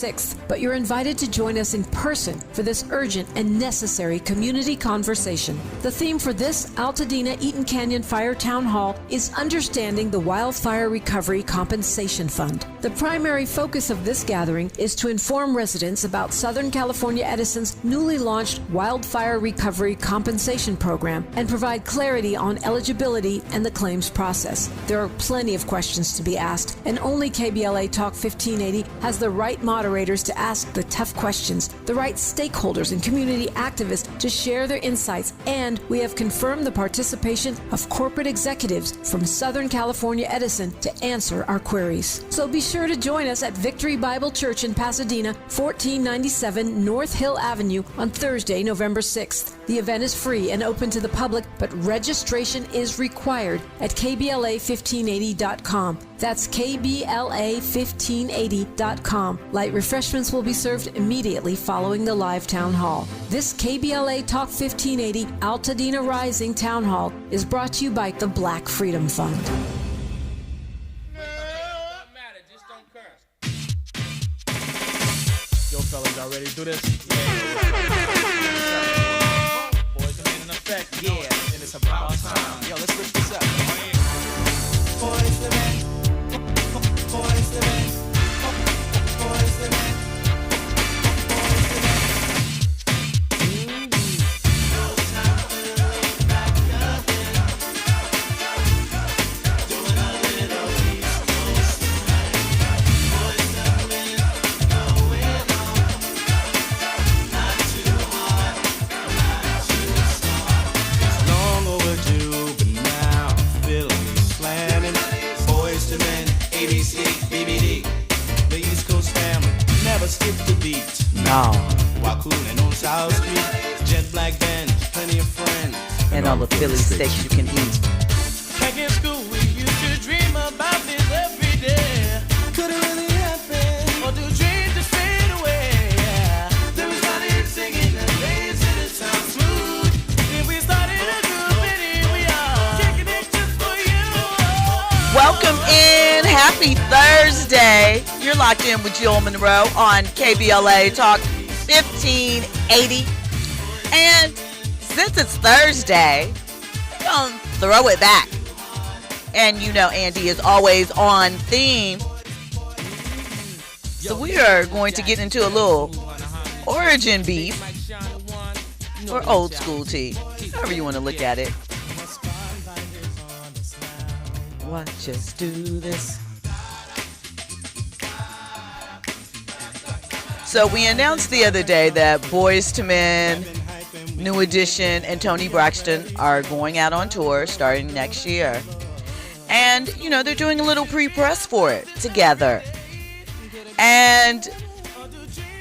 6th, but you're invited to join us in person for this urgent and necessary community conversation. The theme for this Altadena Eaton Canyon Fire Town Hall is Understanding the Wildfire Recovery Compensation Fund. The primary focus of this gathering is to inform residents about Southern California Edison's newly launched Wildfire Recovery Compensation Program and provide clarity on eligibility and the claims process. There are plenty of questions to be asked, and only KBLA Talk 1580 has the right moderators to ask the tough questions, the right stakeholders and community activists to share their insights, and we have confirmed the participation of corporate executives from Southern California Edison to answer our queries. So be sure to join us at Victory Bible Church in Pasadena, 1497 North Hill Avenue on Thursday, November 6th. The event is free and open to the public, but registration is required at KBLA1580.com. That's KBLA1580.com. Light refreshments will be served immediately following the live town hall. This KBLA Talk 1580 Altadena Rising Town Hall is brought to you by the Black Freedom Fund. Just don't curse. Yo, fellas, y'all ready to do this? Boys, I'm in effect. Yeah, and it's about time. Yo, let's switch this up. Boys, the man. Boys, the man. Boys, the man. Skip the beat. No. While cooling on South Street, jet black band, plenty of friends, and all the Philly steaks you can eat. Back in school, we used to dream about this every day. Could it really happen? Or do dreams just fade away? There was nothing singing the days in the sound smooth. If we started a group, and here we are, kicking it just for you. Welcome in. Happy Thursday. You're locked in with Jill Munroe on KBLA Talk 1580. And since it's Thursday, we're going to throw it back. And you know Andy is always on theme. So we are going to get into a little origin beef or old school tea, however you want to look at it. Watch us do this. So we announced the other day that Boyz II Men, New Edition, and Toni Braxton are going out on tour starting next year. And, you know, they're doing a little pre-press for it together. And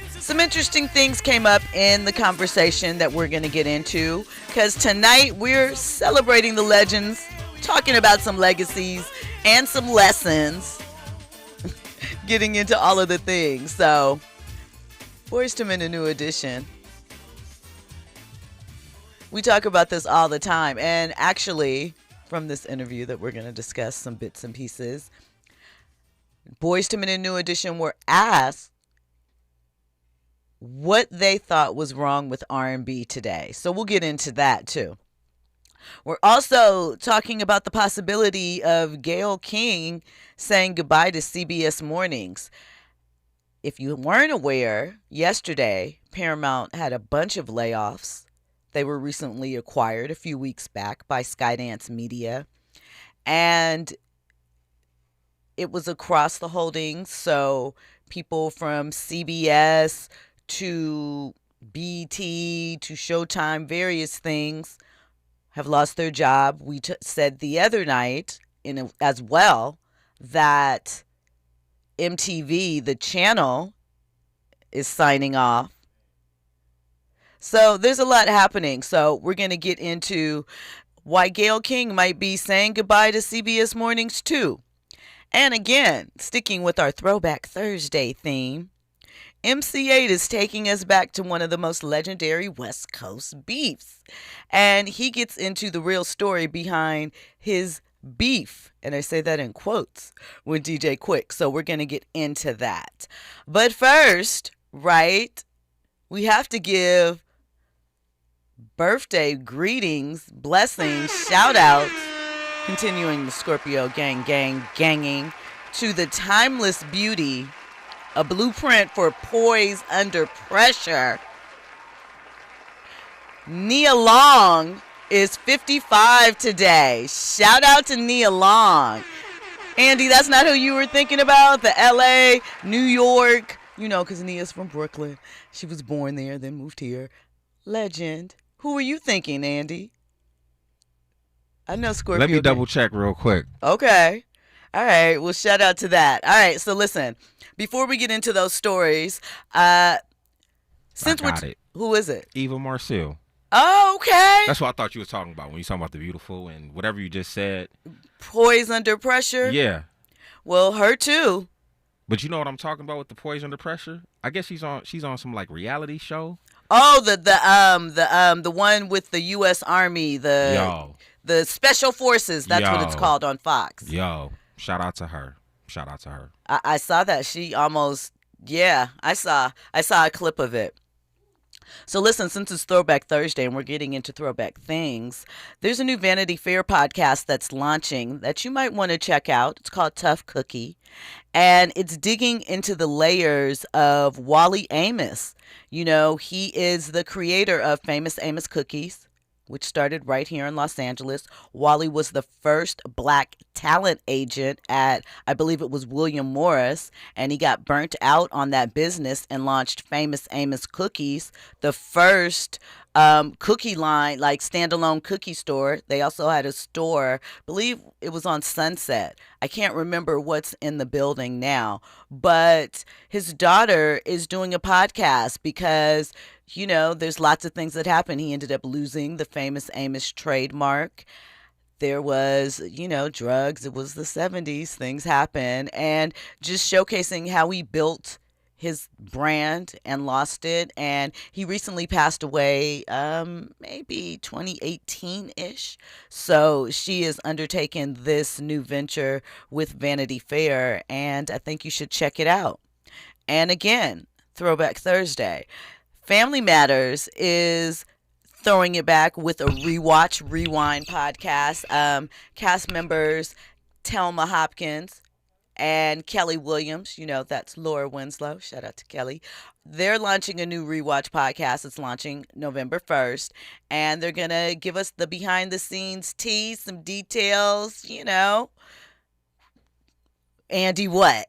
some interesting things came up in the conversation that we're going to get into. Because tonight we're celebrating the legends, talking about some legacies and some lessons, getting into all of the things. So Boyz II Men, a New Edition. We talk about this all the time. And actually, from this interview that we're going to discuss some bits and pieces, Boyz II Men, a New Edition were asked what they thought was wrong with R&B today. So we'll get into that too. We're also talking about the possibility of Gayle King saying goodbye to CBS mornings. If you weren't aware, yesterday, Paramount had a bunch of layoffs. They were recently acquired a few weeks back by Skydance Media. And it was across the holdings. So people from CBS to BT to Showtime, various things, have lost their job. We said the other night as well that MTV, the channel, is signing off. So there's a lot happening. So we're going to get into why Gayle King might be saying goodbye to CBS mornings too. And again, sticking with our Throwback Thursday theme, MC8 is taking us back to one of the most legendary West Coast beefs. And he gets into the real story behind his beef, and I say that in quotes, with DJ Quik. So we're going to get into that. But first, right, we have to give birthday greetings, blessings, shout outs, continuing the Scorpio ganging, to the timeless beauty, a blueprint for poise under pressure. Nia Long is 55 today. Shout out to Nia Long. Andy, that's not who you were thinking about? The LA, New York, because Nia's from Brooklyn. She was born there, then moved here. Legend. Who were you thinking, Andy? I know Scorpio. Let me double check real quick. Okay. All right. Well, shout out to that. All right. So listen, before we get into those stories, who is it? Eva Marcille. Oh, okay. That's what I thought you was talking about when you talking about the beautiful and whatever you just said. Poise under pressure? Yeah. Well, her too. But you know what I'm talking about with the poise under pressure? I guess she's on some like reality show. Oh, the one with the U.S. Army, the Special Forces. That's what it's called on Fox. Yo, shout out to her. I saw that. She almost, I saw a clip of it. So listen, since it's Throwback Thursday and we're getting into throwback things, there's a new Vanity Fair podcast that's launching that you might want to check out. It's called Tough Cookie, and it's digging into the layers of Wally Amos. He is the creator of Famous Amos Cookies, which started right here in Los Angeles. Wally was the first black talent agent at, I believe it was William Morris, and he got burnt out on that business and launched Famous Amos Cookies, the first cookie line, like standalone cookie store. They also had a store, I believe it was on Sunset. I can't remember what's in the building now, but his daughter is doing a podcast because there's lots of things that happen. He ended up losing the Famous Amos trademark. There was, drugs. It was the 70s. Things happen. And just showcasing how he built his brand and lost it. And he recently passed away, maybe 2018-ish. So she is undertaking this new venture with Vanity Fair. And I think you should check it out. And again, Throwback Thursday. Family Matters is throwing it back with a Rewatch Rewind podcast. Cast members Thelma Hopkins and Kelly Williams, that's Laura Winslow. Shout out to Kelly. They're launching a new Rewatch podcast. It's launching November 1st. And they're going to give us the behind the scenes tea, some details, Andy, what?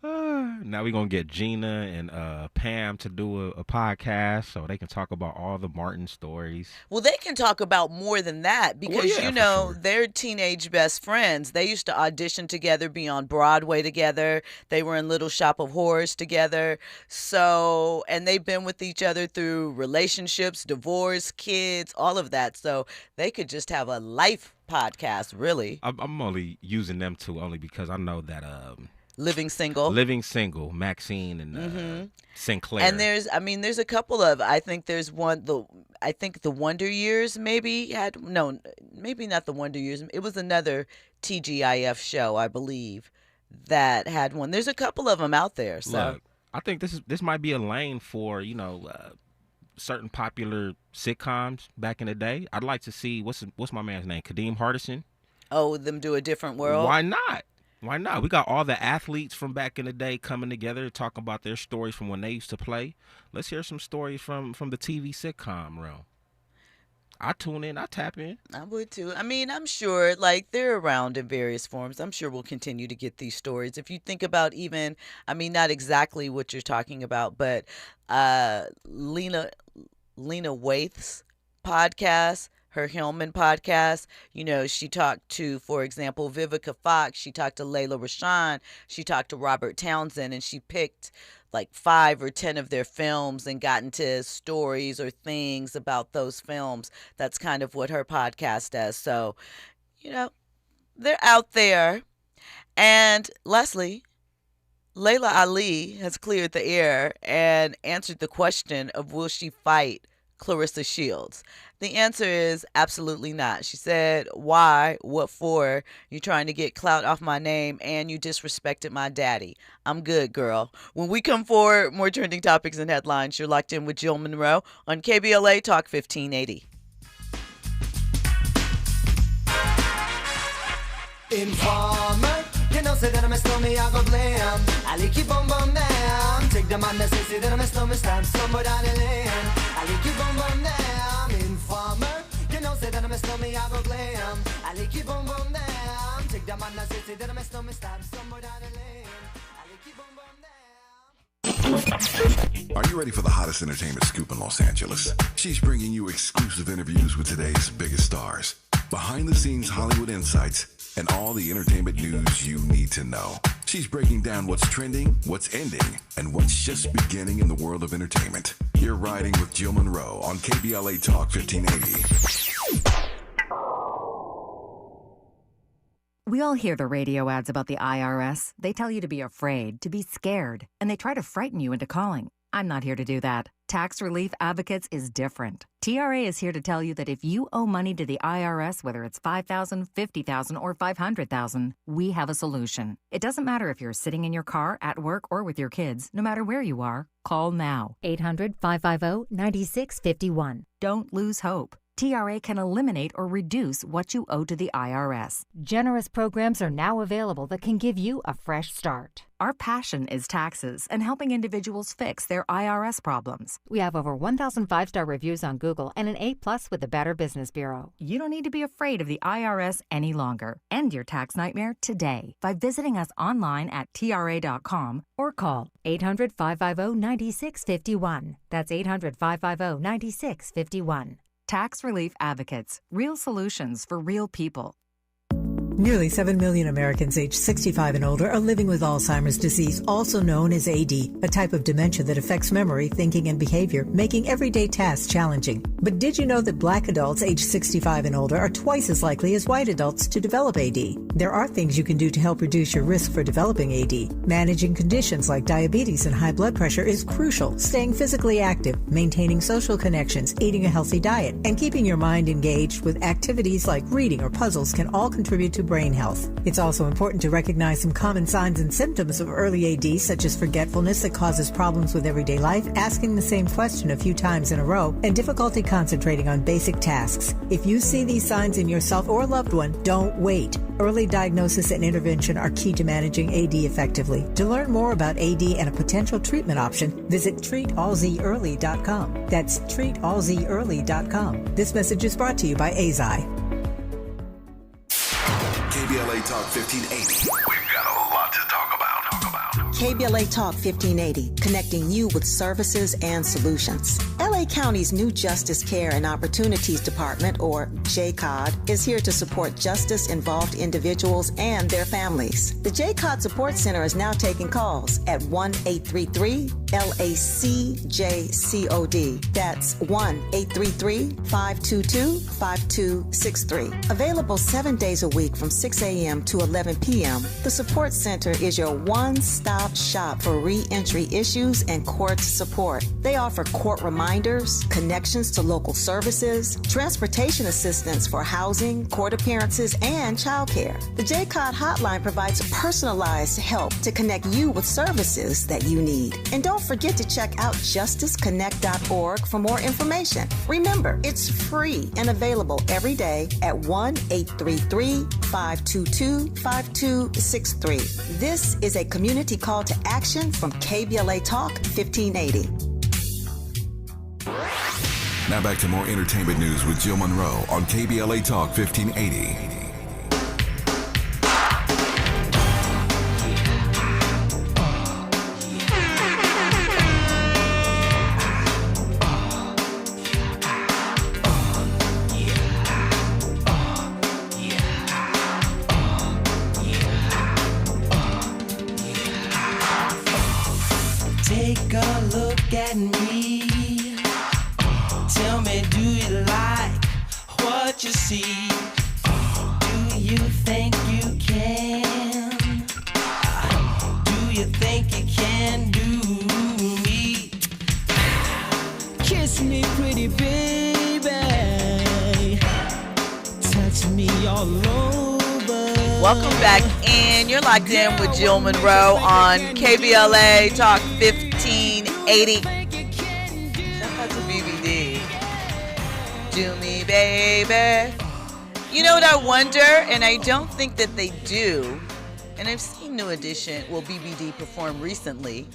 Now we're going to get Gina and Pam to do a podcast so they can talk about all the Martin stories. Well, they can talk about more than that because, sure. They're teenage best friends. They used to audition together, be on Broadway together. They were in Little Shop of Horrors together. So, and they've been with each other through relationships, divorce, kids, all of that. So they could just have a life podcast, really. I'm only using them only because I know that... Living Single, Maxine and Sinclair. And there's a couple of, I think there's one, I think the Wonder Years maybe maybe not the Wonder Years. It was another TGIF show, I believe, that had one. There's a couple of them out there. So look, I think this might be a lane for, certain popular sitcoms back in the day. I'd like to see, what's my man's name? Kadeem Hardison. Oh, them do A Different World? Why not? We got all the athletes from back in the day coming together, talking about their stories from when they used to play. Let's hear some stories from the TV sitcom realm. I tune in, I tap in. I would too. I'm sure they're around in various forms. I'm sure we'll continue to get these stories. If you think about even, not exactly what you're talking about, but Lena Waithe's podcast, her Hillman podcast, she talked to, for example, Vivica Fox. She talked to Layla Rashawn. She talked to Robert Townsend, and she picked 5 or 10 of their films and got into stories or things about those films. That's kind of what her podcast does. So, they're out there. And lastly, Layla Ali has cleared the air and answered the question of will she fight Clarissa Shields. The answer is absolutely not. She said, why? What for? You trying to get clout off my name and you disrespected my daddy. I'm good, girl. When we come forward, more trending topics and headlines. You're locked in with Jill Munroe on KBLA Talk 1580. Informer, you know, say that I'm a stormy, I go blam. I like you boom boom down. Take the man that say that I'm a stormy, stamp somewhere down the lane. I like you boom boom down. Informer, you know, say that I'm a stormy, I go glam. I like you boom boom down. Take the man that say that I'm a stormy, stamp somewhere down the lane. I like you boom boom down. Are you ready for the hottest entertainment scoop in Los Angeles? She's bringing you exclusive interviews with today's biggest stars, behind-the-scenes Hollywood insights, and all the entertainment news you need to know. She's breaking down what's trending, what's ending, and what's just beginning in the world of entertainment. You're riding with Jill Munroe on KBLA Talk 1580. We all hear the radio ads about the IRS. They tell you to be afraid, to be scared, and they try to frighten you into calling. I'm not here to do that. Tax Relief Advocates is different. TRA is here to tell you that if you owe money to the IRS, whether it's $5,000, $50,000, or $500,000, we have a solution. It doesn't matter if you're sitting in your car, at work, or with your kids. No matter where you are, call now. 800-550-9651. Don't lose hope. TRA can eliminate or reduce what you owe to the IRS. Generous programs are now available that can give you a fresh start. Our passion is taxes and helping individuals fix their IRS problems. We have over 1,000 5-star reviews on Google and an A+ with the Better Business Bureau. You don't need to be afraid of the IRS any longer. End your tax nightmare today by visiting us online at TRA.com or call 800-550-9651. That's 800-550-9651. Tax Relief Advocates. Real solutions for real people. Nearly 7 million Americans aged 65 and older are living with Alzheimer's disease, also known as AD, a type of dementia that affects memory, thinking, and behavior, making everyday tasks challenging. But did you know that Black adults aged 65 and older are twice as likely as white adults to develop AD? There are things you can do to help reduce your risk for developing AD. Managing conditions like diabetes and high blood pressure is crucial. Staying physically active, maintaining social connections, eating a healthy diet, and keeping your mind engaged with activities like reading or puzzles can all contribute to brain health. It's also important to recognize some common signs and symptoms of early AD, such as forgetfulness that causes problems with everyday life, asking the same question a few times in a row, and difficulty concentrating on basic tasks. If you see these signs in yourself or a loved one, don't wait. Early diagnosis and intervention are key to managing AD effectively. To learn more about AD and a potential treatment option, visit treatallzearly.com. That's treatallzearly.com. This message is brought to you by AZI. KBLA Talk 1580. We've got a lot to talk about. KBLA Talk 1580, connecting you with services and solutions. LA County's new Justice Care and Opportunities Department, or JCOD, is here to support justice-involved individuals and their families. The JCOD Support Center is now taking calls at 1-833-LACJCOD. That's 1-833-522-5263. Available 7 days a week from 6 a.m. to 11 p.m., the Support Center is your one-stop shop for re-entry issues and court support. They offer court reminders, connections to local services, transportation assistance for housing, court appearances, and childcare. The JCOD hotline provides personalized help to connect you with services that you need. And don't forget to check out justiceconnect.org for more information. Remember, it's free and available every day at 1-833-522-5263. This is a community call to action from KBLA Talk 1580. Now back to more entertainment news with Jill Munroe on KBLA Talk 1580. Take a look at me. Tell me, do you like what you see? Do you think you can? Do you think you can do me? Kiss me, pretty baby. Welcome back in. You're locked in with Jill Munroe on KBLA Talk 1580. Shout out to BBD. Do me, baby. You know what I wonder, and I don't think that they do, and I've seen New Edition, BBD perform recently.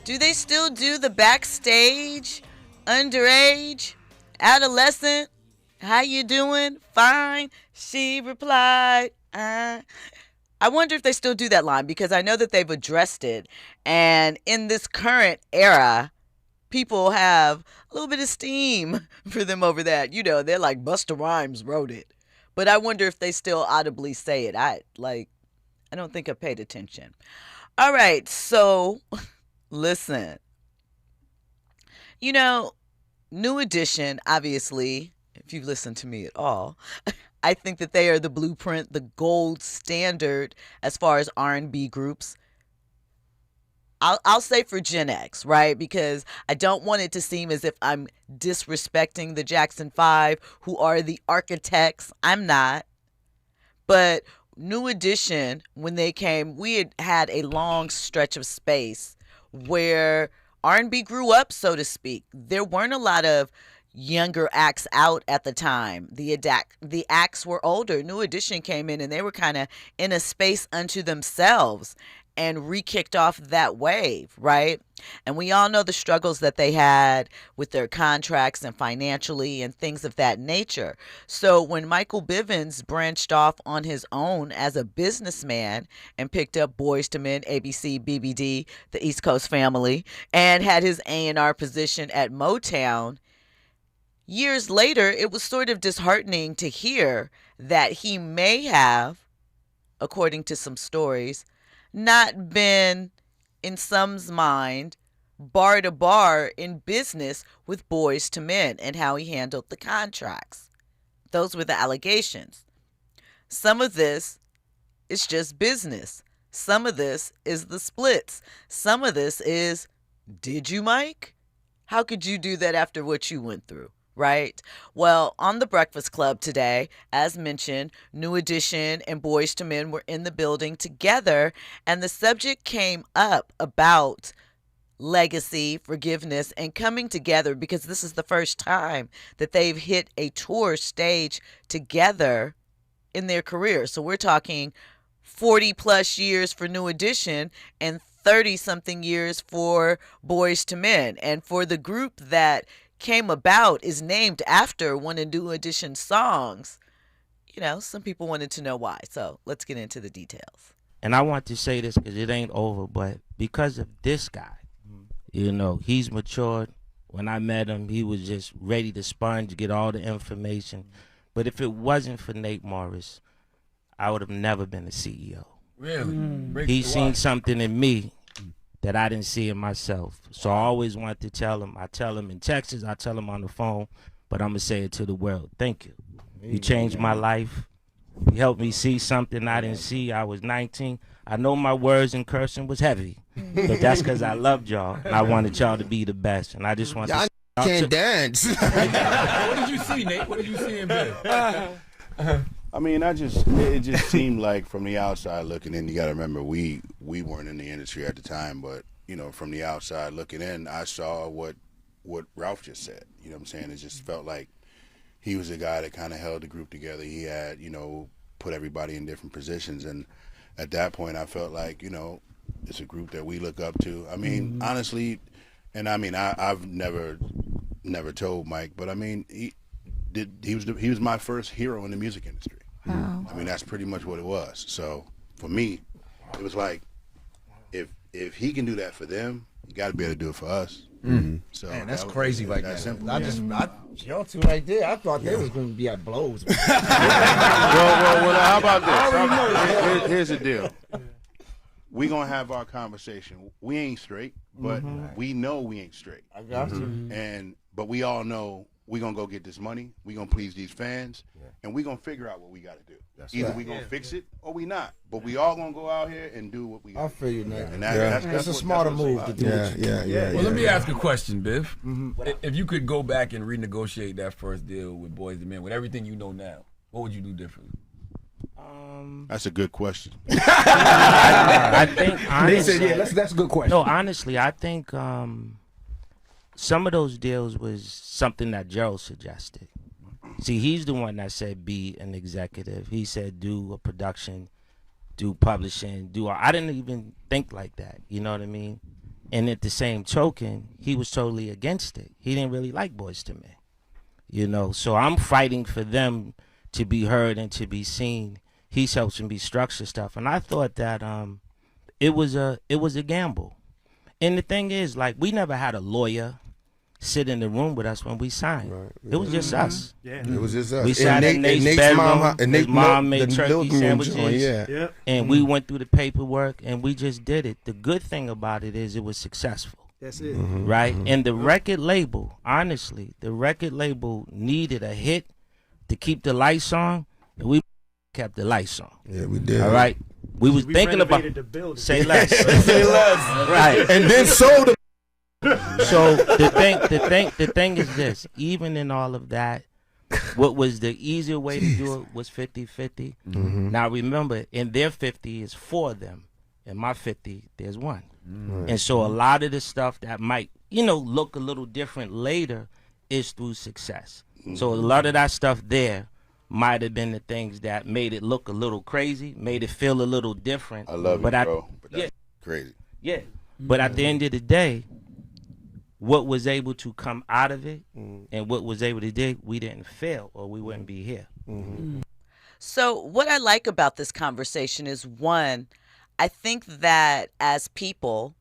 Do they still do the backstage, underage, adolescent, how you doing? Fine. She replied, I wonder if they still do that line, because I know that they've addressed it. And in this current era, people have a little bit of steam for them over that. You know, they're like, Busta Rhymes wrote it. But I wonder if they still audibly say it. I don't think I paid attention. All right, so listen. You know, New Edition, obviously, if you've listened to me at all, I think that they are the blueprint, the gold standard as far as R&B groups. I'll say for Gen X, right? Because I don't want it to seem as if I'm disrespecting the Jackson 5, who are the architects. I'm not. But New Edition, when they came, we had a long stretch of space where R&B grew up, so to speak. There weren't a lot of younger acts out at the time. The acts were older. New Edition came in and they were kind of in a space unto themselves and re-kicked off that wave, right? And we all know the struggles that they had with their contracts and financially and things of that nature. So when Michael Bivins branched off on his own as a businessman and picked up Boyz II Men, ABC, BBD, the East Coast family, and had his A&R position at Motown, years later, it was sort of disheartening to hear that he may have, according to some stories, not been, in some's mind, bar to bar in business with Boyz II Men and how he handled the contracts. Those were the allegations. Some of this is just business. Some of this is the splits. Some of this is, did you, Mike? How could you do that after what you went through? Right? Well, on the Breakfast Club today, as mentioned, New Edition and Boyz II Men were in the building together, and the subject came up about legacy, forgiveness, and coming together, because this is the first time that they've hit a tour stage together in their career. So we're talking 40 plus years for New Edition and 30 something years for Boyz II Men. And for the group that came about is named after one of New Edition's songs, you know, some people wanted to know why. So let's get into the details. And I want to say this because it ain't over, but because of this guy, you know, he's matured. When I met him, he was just ready to sponge, get all the information. But if it wasn't for Nate Morris, I would have never been a CEO. Really? He's seen something in me that I didn't see in myself. So I always want to tell him. I tell him in Texas, I tell him on the phone, but I'm going to say it to the world. Thank you. You changed my life. You helped me see something I didn't see. I was 19. I know my words and cursing was heavy, but that's because I loved y'all, and I wanted y'all to be the best. And I just want to can't dance. What did you see, Nate? What did you see in bed? I mean, it just seemed like from the outside looking in, you got to remember we weren't in the industry at the time, but, you know, from the outside looking in, I saw what Ralph just said. You know what I'm saying? It just felt like he was a guy that kind of held the group together. He had, you know, put everybody in different positions. And at that point, I felt like, you know, it's a group that we look up to. I mean, honestly, and I mean, I've never told Mike, but I mean, he was my first hero in the music industry. Wow. I mean, that's pretty much what it was. So for me, it was like, if he can do that for them, you got to be able to do it for us. Mm-hmm. So man, that's crazy like that. Simple. Y'all two right there, I thought they was going to be at blows. well, how about this? Here's the deal. We gonna have our conversation. We ain't straight, but we know we ain't straight. I got you. But we all know we gonna go get this money. We gonna please these fans, and we gonna figure out what we gotta do. Either we gonna fix it or we not. But we all gonna go out here and do what we gotta I feel you, man. And that's a smarter move to do. Well, let me ask a question, Biv. If you could go back and renegotiate that first deal with Boyz II Men, with everything you know now, What would you do differently? That's a good question. I think honestly, they said, that's a good question. No, honestly, I think some of those deals was something that Gerald suggested. See, he's the one that said be an executive. He said do a production, do publishing, I didn't even think like that. You know what I mean? And at the same token, he was totally against it. He didn't really like Boyz II Men. You know, so I'm fighting for them to be heard and to be seen. He's helping me structure stuff, and I thought that it was a gamble. And the thing is, like, we never had a lawyer sit in the room with us when we signed. Right. It was just us. Yeah. It was just us. We sat in Nate's bedroom. His mom made turkey sandwiches. Yeah. And we went through the paperwork, and we just did it. The good thing about it is it was successful. That's it. Right? And the record label, honestly, needed a hit to keep the lights on, and we kept the lights on. Yeah, we did. All right? We was thinking about the building. say less. Say less. Right. And then sold it. So the thing is this, even in all of that, what was the easier way to do it was 50-50. Now remember, in their 50 is 4 of them. In my 50, there's 1. And so a lot of the stuff that might, look a little different later is through success. So a lot of that stuff there might have been the things that made it look a little crazy, made it feel a little different. I love it, bro. But that's crazy. Yeah. But at the end of the day, what was able to come out of it and what was able to do, we didn't fail or we wouldn't be here. So what I like about this conversation is, one, I think that as people,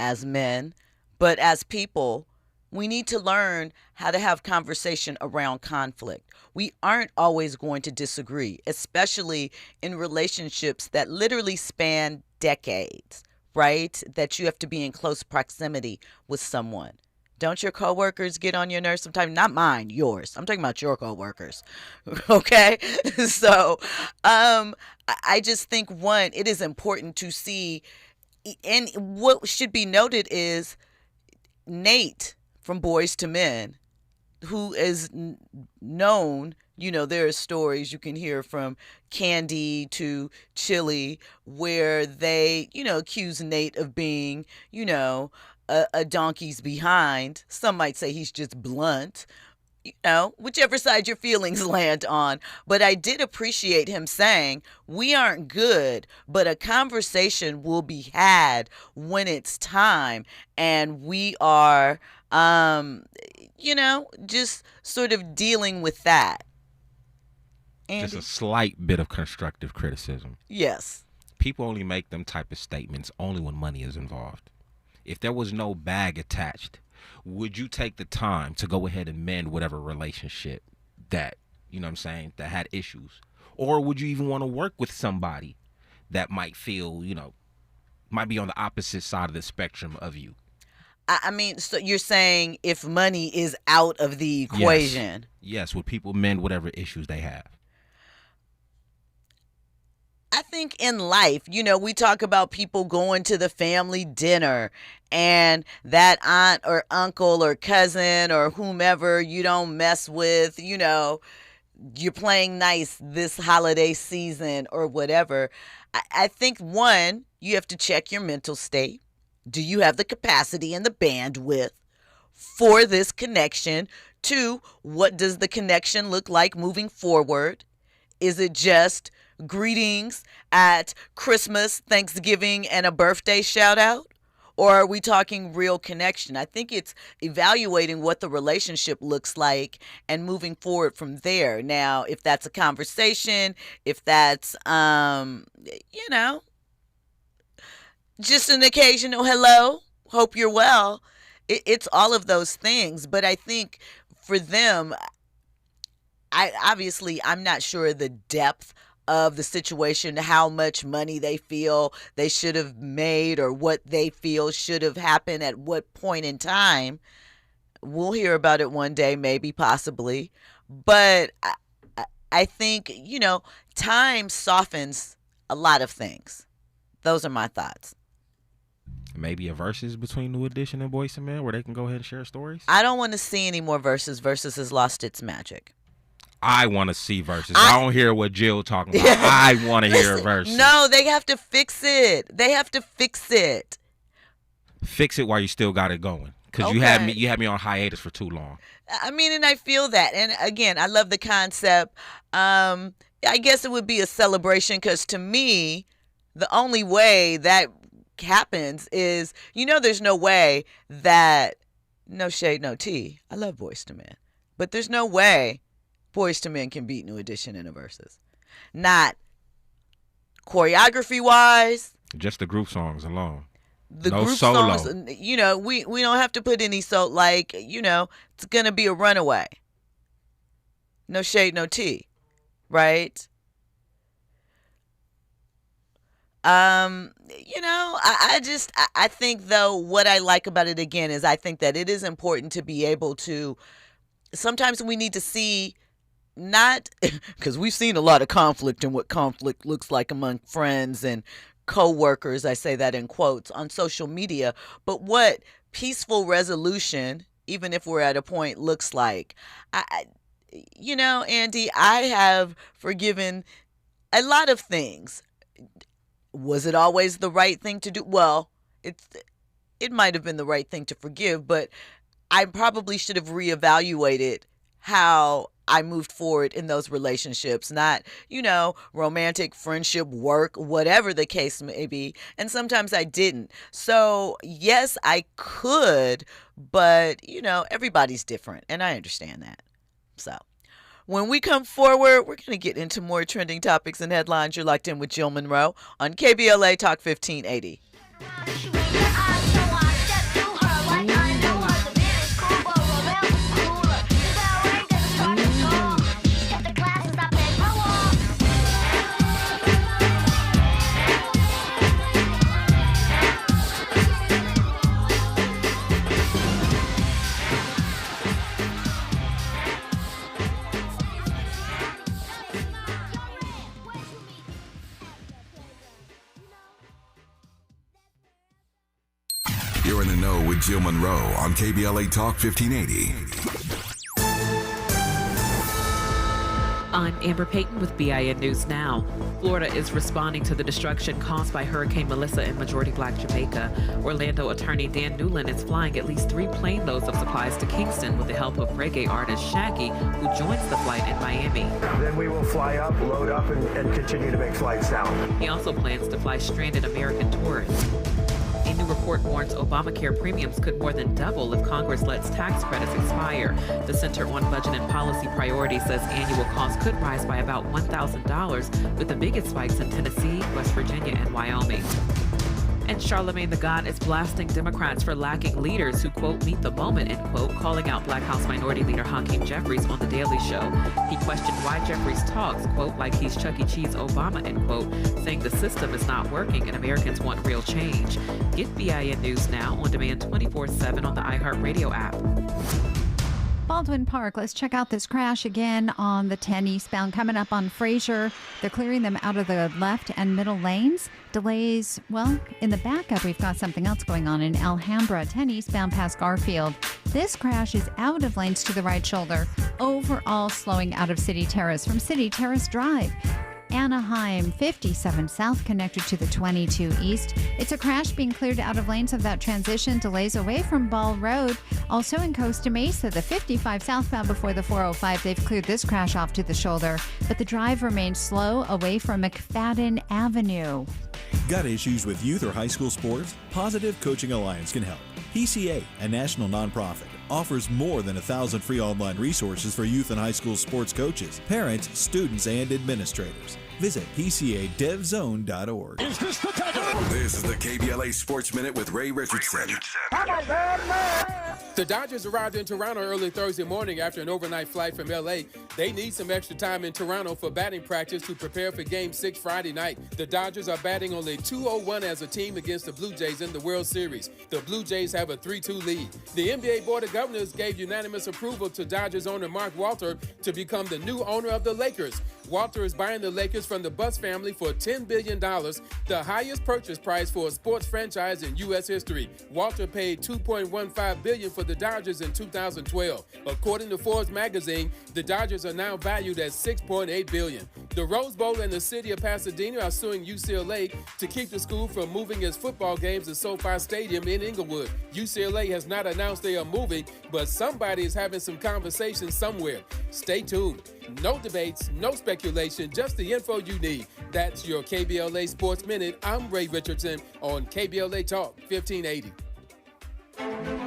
as men, but as people, we need to learn how to have conversation around conflict. We aren't always going to disagree, especially in relationships that literally span decades, right? That you have to be in close proximity with someone. Don't your coworkers get on your nerves sometimes? Not mine, yours. I'm talking about your coworkers. Okay? So I just think, one, it is important to see, and what should be noted is Nate from Boyz II Men, who is known, there are stories you can hear from Candy to Chili where they, accuse Nate of being, a donkey's behind. Some might say he's just blunt, whichever side your feelings land on. But I did appreciate him saying, we aren't good, but a conversation will be had when it's time. And we are, just sort of dealing with that. Andy? Just a slight bit of constructive criticism. Yes. People only make them type of statements only when money is involved. If there was no bag attached, would you take the time to go ahead and mend whatever relationship that, that had issues? Or would you even want to work with somebody that might feel, might be on the opposite side of the spectrum of you? I mean, so you're saying if money is out of the equation? Yes, would people mend whatever issues they have? I think in life, we talk about people going to the family dinner and that aunt or uncle or cousin or whomever you don't mess with, you're playing nice this holiday season or whatever. I think, one, you have to check your mental state. Do you have the capacity and the bandwidth for this connection? 2, what does the connection look like moving forward? Is it just greetings at Christmas, Thanksgiving, and a birthday shout out? Or are we talking real connection? I think it's evaluating what the relationship looks like and moving forward from there. Now, if that's a conversation, if that's, just an occasional hello, hope you're well. It's all of those things. But I think for them, I'm not sure the depth of the situation, how much money they feel they should have made or what they feel should have happened at what point in time. We'll hear about it one day, maybe, possibly. But I think, time softens a lot of things. Those are my thoughts. Maybe a versus between New Edition and Boyz II Men where they can go ahead and share stories? I don't want to see any more verses. Versus has lost its magic. I want to see verses. I don't hear what Jill talking about. I want to hear verses. No, they have to fix it. They have to fix it. Fix it while you still got it going. Because Okay. you had me on hiatus for too long. I mean, and I feel that. And again, I love the concept. I guess it would be a celebration because to me, the only way that happens is, there's no way that, no shade, no tea. I love Boyz II Men. But there's no way Boyz II Men can beat New Edition in a versus. Not choreography-wise. Just the group songs alone. The no group solo. songs, we don't have to put any it's going to be a runaway. No shade, no tea. Right? I think though what I like about it again is I think that it is important to be able to, sometimes we need to see, not because we've seen a lot of conflict and what conflict looks like among friends and co-workers, I say that in quotes, on social media, but what peaceful resolution, even if we're at a point, looks like. Andy, I have forgiven a lot of things. Was it always the right thing to do? Well, it might have been the right thing to forgive, but I probably should have reevaluated how I moved forward in those relationships, not, romantic, friendship, work, whatever the case may be. And sometimes I didn't. So yes, I could, but, everybody's different. And I understand that. So when we come forward, we're going to get into more trending topics and headlines. You're locked in with Jill Munroe on KBLA Talk 1580. You're in the know with Jill Munroe on KBLA Talk 1580. I'm Amber Payton with BIN News Now. Florida is responding to the destruction caused by Hurricane Melissa in majority black Jamaica. Orlando attorney Dan Newland is flying at least 3 plane loads of supplies to Kingston with the help of reggae artist Shaggy, who joins the flight in Miami. Then we will fly up, load up, and continue to make flights down. He also plans to fly stranded American tourists. A new report warns Obamacare premiums could more than double if Congress lets tax credits expire. The Center on Budget and Policy Priorities says annual costs could rise by about $1,000, with the biggest spikes in Tennessee, West Virginia, and Wyoming. And Charlemagne the God is blasting Democrats for lacking leaders who, quote, meet the moment, end quote, calling out Black House Minority Leader Hakeem Jeffries on The Daily Show. He questioned why Jeffries talks, quote, like he's Chuck E. Cheese Obama, end quote, saying the system is not working and Americans want real change. Get BIN News Now on demand 24/7 on the iHeartRadio app. Baldwin Park, let's check out this crash again on the 10 eastbound coming up on Fraser. They're clearing them out of the left and middle lanes. Delays, well, in the backup, we've got something else going on in Alhambra, 10 eastbound past Garfield. This crash is out of lanes to the right shoulder, overall slowing out of City Terrace from City Terrace Drive. Anaheim 57 south connected to the 22 east. It's a crash being cleared out of lanes of that transition. Delays away from Ball Road. Also in Costa Mesa, the 55 southbound before the 405. They've cleared this crash off to the shoulder, but the drive remains slow away from McFadden Avenue. Got issues with youth or high school sports? Positive Coaching Alliance can help. PCA, a national nonprofit, offers more than 1,000 free online resources for youth and high school sports coaches, parents, students, and administrators. Visit PCADevZone.org. This is the KBLA Sports Minute with Ray Richardson. The Dodgers arrived in Toronto early Thursday morning after an overnight flight from L.A. They need some extra time in Toronto for batting practice to prepare for Game 6 Friday night. The Dodgers are batting only .201 as a team against the Blue Jays in the World Series. The Blue Jays have a 3-2 lead. The NBA Board of Governors gave unanimous approval to Dodgers owner Mark Walter to become the new owner of the Lakers. Walter is buying the Lakers from the Buss family for $10 billion, the highest purchase price for a sports franchise in U.S. history. Walter paid $2.15 billion for the Dodgers in 2012. According to Forbes magazine, the Dodgers are now valued at $6.8 billion. The Rose Bowl and the city of Pasadena are suing UCLA to keep the school from moving its football games to SoFi Stadium in Inglewood. UCLA has not announced they are moving, but somebody is having some conversations somewhere. Stay tuned. No debates, no speculation, just the info you need. That's your KBLA Sports Minute. I'm Ray Richardson on KBLA Talk 1580.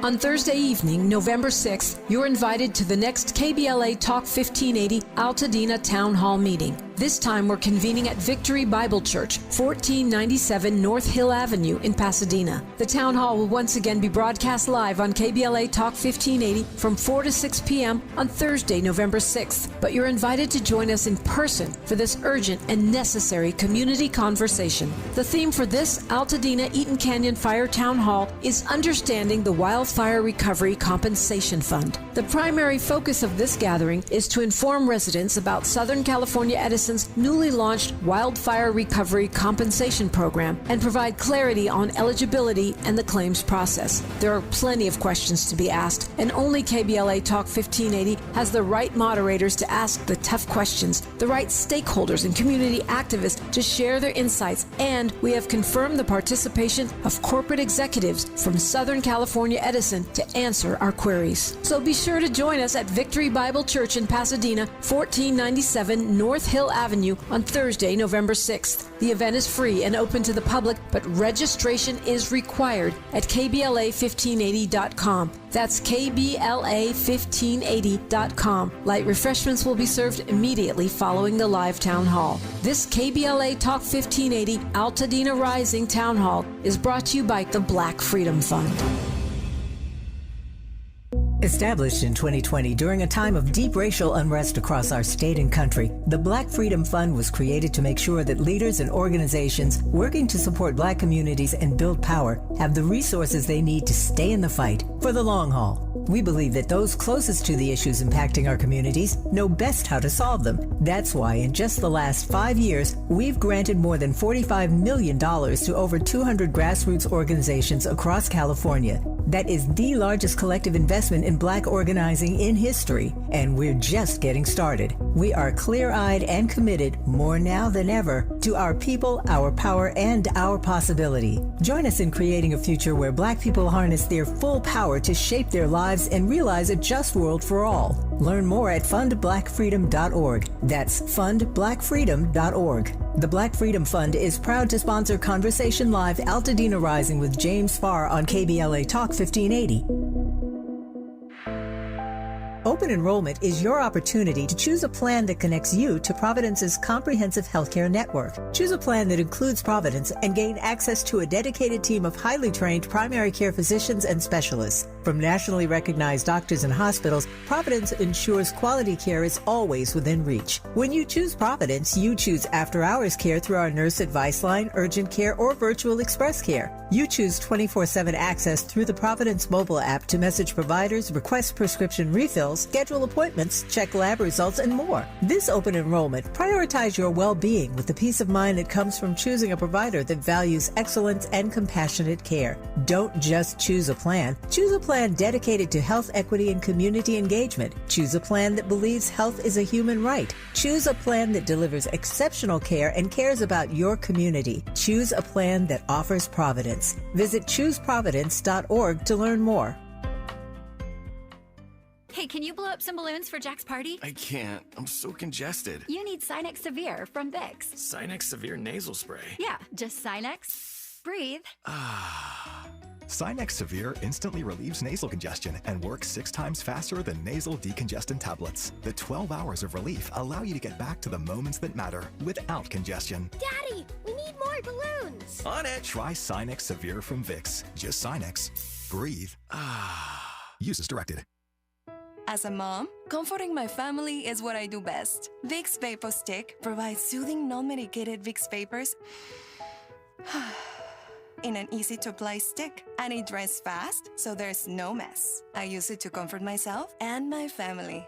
On Thursday evening, November 6th, you're invited to the next KBLA Talk 1580 Altadena Town Hall meeting. This time we're convening at Victory Bible Church, 1497 North Hill Avenue in Pasadena. The town hall will once again be broadcast live on KBLA Talk 1580 from 4 to 6 p.m. on Thursday, November 6th. But you're invited to join us in person for this urgent and necessary community conversation. The theme for this Altadena Eaton Canyon Fire Town Hall is Understanding the Wildfire Recovery Compensation Fund. The primary focus of this gathering is to inform residents about Southern California Edison's newly launched Wildfire Recovery Compensation Program and provide clarity on eligibility and the claims process. There are plenty of questions to be asked, and only KBLA Talk 1580 has the right moderators to ask the tough questions, the right stakeholders and community activists to share their insights, and we have confirmed the participation of corporate executives from Southern California Edison to answer our queries. So be sure to join us at Victory Bible Church in Pasadena, 1497 North Hill Avenue on Thursday, November 6th. The event is free and open to the public, but registration is required at KBLA1580.com. That's KBLA1580.com. Light refreshments will be served immediately following the live town hall. This KBLA Talk 1580 Altadena Rising Town Hall is brought to you by the Black Freedom Fund. Established in 2020 during a time of deep racial unrest across our state and country, the Black Freedom Fund was created to make sure that leaders and organizations working to support Black communities and build power have the resources they need to stay in the fight for the long haul. We believe that those closest to the issues impacting our communities know best how to solve them. That's why in just the last 5 years, we've granted more than $45 million to over 200 grassroots organizations across California. That is the largest collective investment in Black organizing in history, and we're just getting started. We are clear-eyed and committed, more now than ever, to our people, our power, and our possibility. Join us in creating a future where Black people harness their full power to shape their lives and realize a just world for all. Learn more at fundblackfreedom.org. That's fundblackfreedom.org. The Black Freedom Fund is proud to sponsor Conversation Live Altadena Rising with James Farr on KBLA Talk 1580. Open enrollment is your opportunity to choose a plan that connects you to Providence's comprehensive healthcare network. Choose a plan that includes Providence and gain access to a dedicated team of highly trained primary care physicians and specialists. From nationally recognized doctors and hospitals, Providence ensures quality care is always within reach. When you choose Providence, you choose after-hours care through our nurse advice line, urgent care, or virtual express care. You choose 24/7 access through the Providence mobile app to message providers, request prescription refills, schedule appointments, check lab results, and more. This open enrollment, prioritize your well-being with the peace of mind that comes from choosing a provider that values excellence and compassionate care. Don't just choose a plan. Choose a plan dedicated to health equity and community engagement. Choose a plan that believes health is a human right. Choose a plan that delivers exceptional care and cares about your community. Choose a plan that offers Providence. Visit chooseprovidence.org to learn more. Hey, can you blow up some balloons for Jack's party? I can't. I'm so congested. You need Sinex Severe from Vicks. Sinex Severe Nasal Spray. Yeah, just Sinex. Breathe. Sinex Severe instantly relieves nasal congestion and works 6 times faster than nasal decongestant tablets. The 12 hours of relief allow you to get back to the moments that matter without congestion. Daddy, we need more balloons. On it. Try Sinex Severe from Vicks. Just Sinex. Breathe. Use as directed. As a mom, comforting my family is what I do best. Vicks Vapor Stick provides soothing, non-medicated Vicks vapors in an easy-to-apply stick, and it dries fast, so there's no mess. I use it to comfort myself and my family.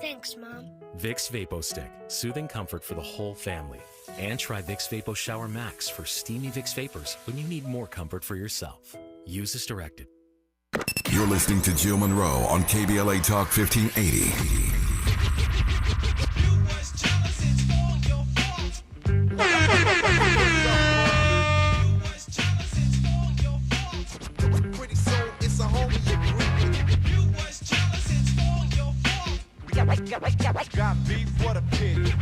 Thanks, Mom. Vicks VapoStick, soothing comfort for the whole family. And try Vicks Vapo Shower Max for steamy Vicks Vapors when you need more comfort for yourself. Use as directed. You're listening to Jill Munroe on KBLA Talk 1580. Got beef, what a pity.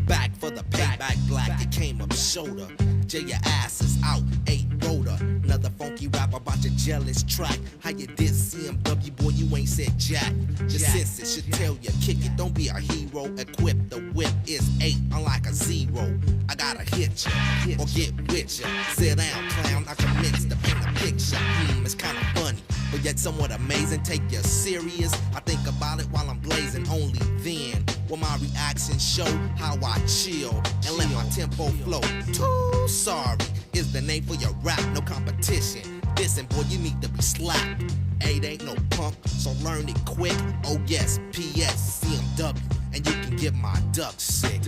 Back for the payback, black, it came up shoulder. Jay, your ass is out, 8 roller. Another funky rap about your jealous track. How you did CMW, boy, you ain't said jack. Your senses should tell you, kick it, don't be a hero. Equip, the whip is 8, unlike a 0. I gotta hit you, or get with you. Sit down, clown, I commence to paint a picture. It's kinda funny, but yet somewhat amazing. Take you serious, I think about it while I'm blazing. Only then will my reaction show how I chill and let my tempo flow. Too sorry is the name for your rap, no competition. Listen, boy, you need to be slapped. Eiht ain't no punk, so learn it quick. Oh yes, PS, CMW, and you can get my duck sick.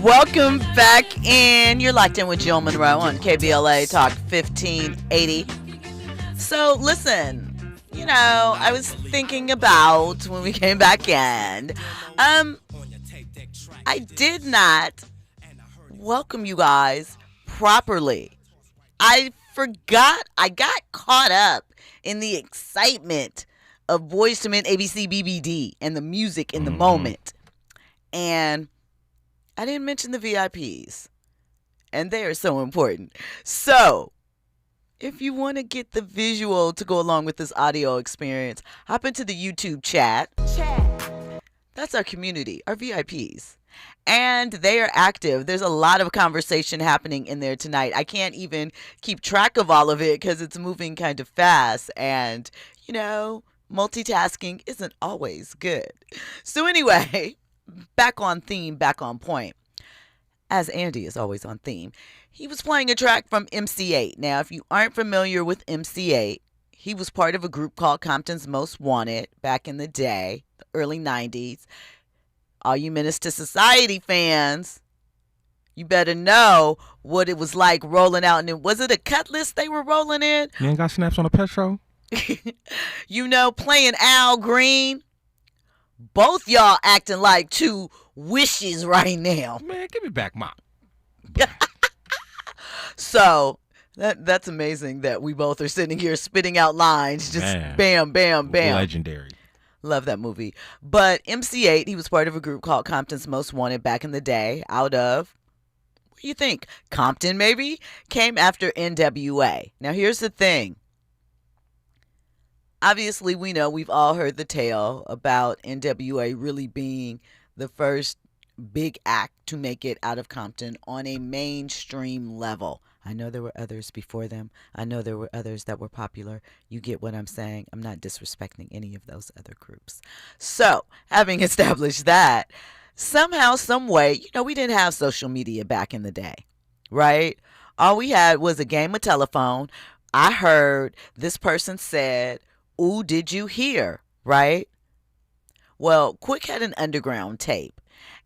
Welcome back in. You're locked in with Jill Munroe on KBLA Talk 1580. So listen, you know, I was thinking about when we came back in. I did not welcome you guys properly. I forgot. I got caught up in the excitement of Boyz II Men, ABC, BBD, and the music in the moment. And I didn't mention the VIPs. And they are so important. So, if you want to get the visual to go along with this audio experience, hop into the YouTube chat. That's our community, our VIPs. And they are active. There's a lot of conversation happening in there tonight. I can't even keep track of all of it because it's moving kind of fast. And, you know, multitasking isn't always good. So anyway, back on theme, back on point. As Andy is always on theme, he was playing a track from MC8. Now, if you aren't familiar with MC8, he was part of a group called Compton's Most Wanted back in the day, the early 90s. All you Menace to Society fans, you better know what it was like rolling out. And was it a cut list they were rolling in? You ain't got snaps on the Petro? You know, playing Al Green. Both y'all acting like two wishes right now. Man, give me back my. So that's amazing that we both are sitting here spitting out lines. Just bam, bam, bam. Legendary. Love that movie. But MC8, he was part of a group called Compton's Most Wanted back in the day, out of, what do you think? Compton, maybe? Came after NWA. Now, here's the thing. Obviously, we know, we've all heard the tale about NWA really being the first big act to make it out of Compton on a mainstream level. I know there were others before them. I know there were others that were popular. You get what I'm saying? I'm not disrespecting any of those other groups. So, having established that, somehow, some way, you know, we didn't have social media back in the day, right? All we had was a game of telephone. I heard this person said, "Ooh, did you hear?" Right? Well, Quik had an underground tape.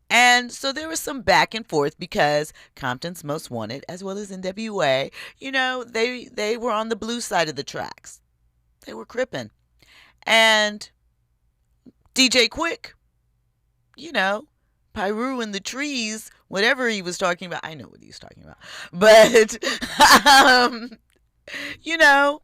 And so there was some back and forth because Compton's Most Wanted, as well as NWA, you know, they were on the blue side of the tracks. They were crippin'. And DJ Quik, you know, Pyru in the trees, whatever he was talking about. I know what he was talking about. But, you know,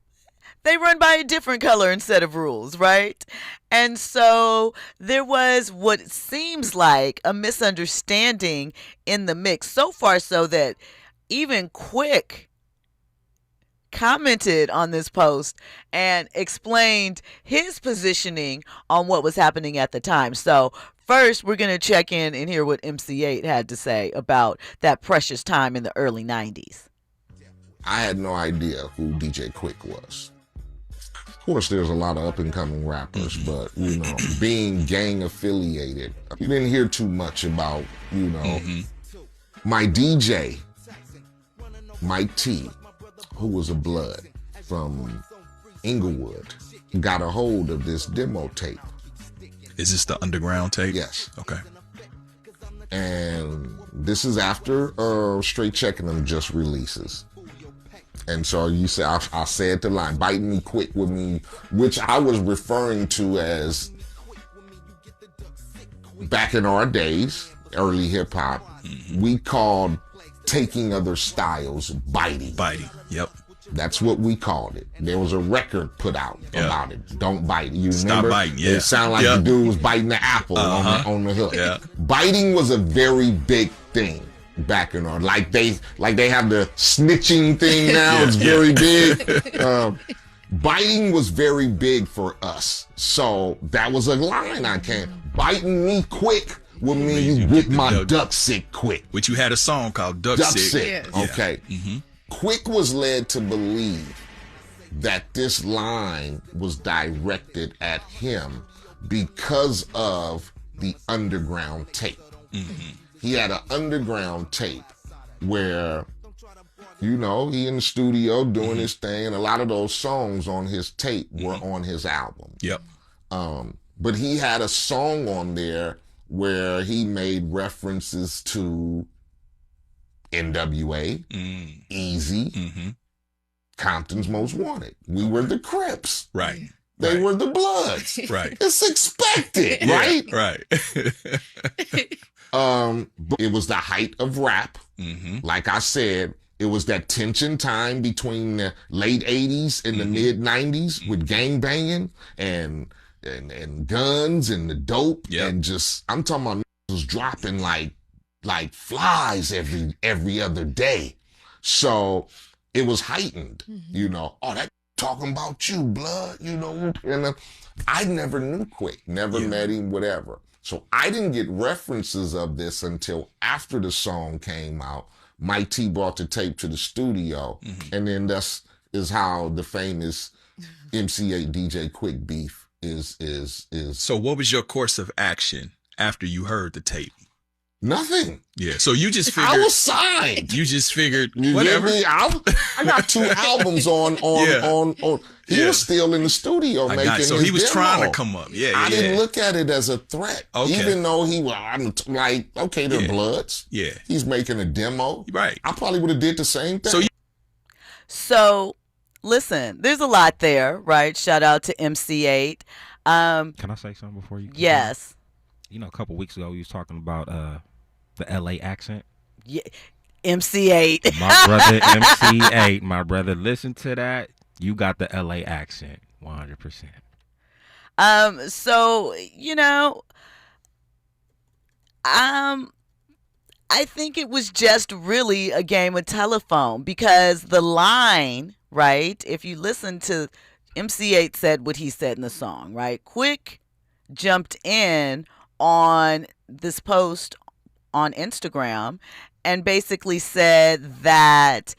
they run by a different color and set of rules, right? And so there was what seems like a misunderstanding in the mix. So far so that even Quik commented on this post and explained his positioning on what was happening at the time. So first, we're going to check in and hear what MC8 had to say about that precious time in the early 90s. I had no idea who DJ Quik was. Of course, there's a lot of up-and-coming rappers, but, you know, being gang-affiliated, you didn't hear too much about, you know, my DJ, Mike T, who was a blood from Inglewood got a hold of this demo tape. Is this the underground tape? Yes. Okay. And this is after Straight Checking Them just releases. And so you say, I said the line, biting me quick with me, which I was referring to as back in our days, early hip hop, we called taking other styles biting. Biting, yep. That's what we called it. There was a record put out about it. Don't bite. You Stop remember? biting, yeah. It sounded like the dude was biting the apple on the hook. Yeah. Biting was a very big thing back in our, like they have the snitching thing now. It's very big. Biting was very big for us. So that was a line I can't. Biting me quick would mean you get my duck sick quick. Which you had a song called Duck Sick. Yes. Okay. Mm-hmm. Quick was led to believe that this line was directed at him because of the underground tape. Mm-hmm. He had an underground tape where, you know, he in the studio doing his thing, and a lot of those songs on his tape were on his album. Yep. But he had a song on there where he made references to NWA, Easy, Compton's Most Wanted. We were the Crips. Right. They were the Bloods. Right. It's expected, right? Right. But it was the height of rap. Like I said, it was that tension time between the late 80s and the mid 90s with gang banging and guns and the dope and just, I'm talking about was dropping like flies every other day. So it was heightened, you know. Oh, that talking about you, blood, you know. And I never knew Quik, never met him, whatever. So I didn't get references of this until after the song came out. Mike T brought the tape to the studio, and then is how the famous MC8 DJ Quik beef is. So what was your course of action after you heard the tape? Nothing. Yeah, so you just figured... I was signed. You just figured, you whatever. I got 2 albums on. He was still in the studio making his So he was demo. trying to come up. I didn't look at it as a threat. Okay. Even though I'm like, okay, they're Bloods. Yeah. He's making a demo. Right. I probably would have did the same thing. So listen, there's a lot there, right? Shout out to MC8. Can I say something before you? Yes. You know, a couple weeks ago, we was talking about the LA accent. Yeah, MC8. My brother MC8. My brother, listen to that. You got the LA accent, 100%. So, you know, I think it was just really a game of telephone because the line, right? If you listen to MC8 said what he said in the song, right? Quik jumped in on this post on Instagram and basically said that